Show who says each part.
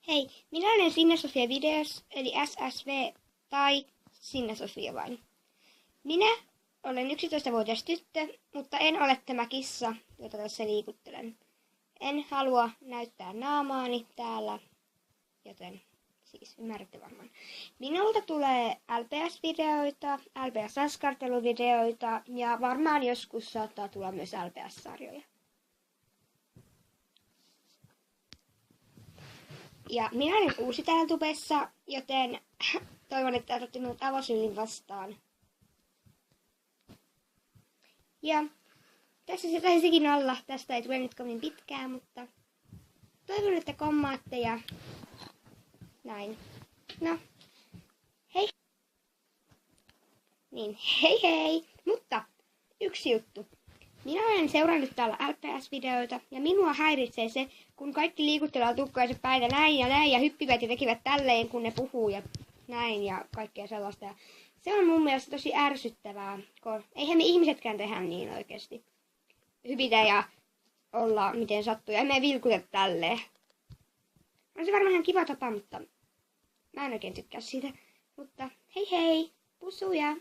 Speaker 1: Hei, minä olen Sinne-Sofia Videos, eli SSV tai Sinne-Sofia vain. Minä olen 11-vuotias tyttö, mutta en ole tämä kissa, jota tässä liikuttelen. En halua näyttää naamaani täällä, joten siis ymmärrätte varmaan. Minulta tulee LPS-videoita, LPS-askarteluvideoita ja varmaan joskus saattaa tulla myös LPS-sarjoja. Ja minä olen uusi täällä tubessa, joten toivon, että otatte minut avosyylin vastaan. Ja tässä se taisikin olla. Tästä ei tule nyt kovin pitkään, mutta toivon, että kommaatte ja näin. No, hei. Niin, hei hei. Mutta yksi juttu. Minä olen seurannut täällä LPS-videoita ja minua häiritsee se, kun kaikki liikuttelevat tukkaisen päitä näin ja hyppivät ja tekivät tälleen, kun ne puhuu ja näin ja kaikkea sellaista. Ja se on mun mielestä tosi ärsyttävää, kun eihän me ihmisetkään tehdä niin oikeasti. Hypitä ja olla miten sattuu ja emme vilkuta tälleen. On se varmaan ihan kiva tapa, mutta mä en oikein tykkää siitä. Mutta hei hei, pussuja!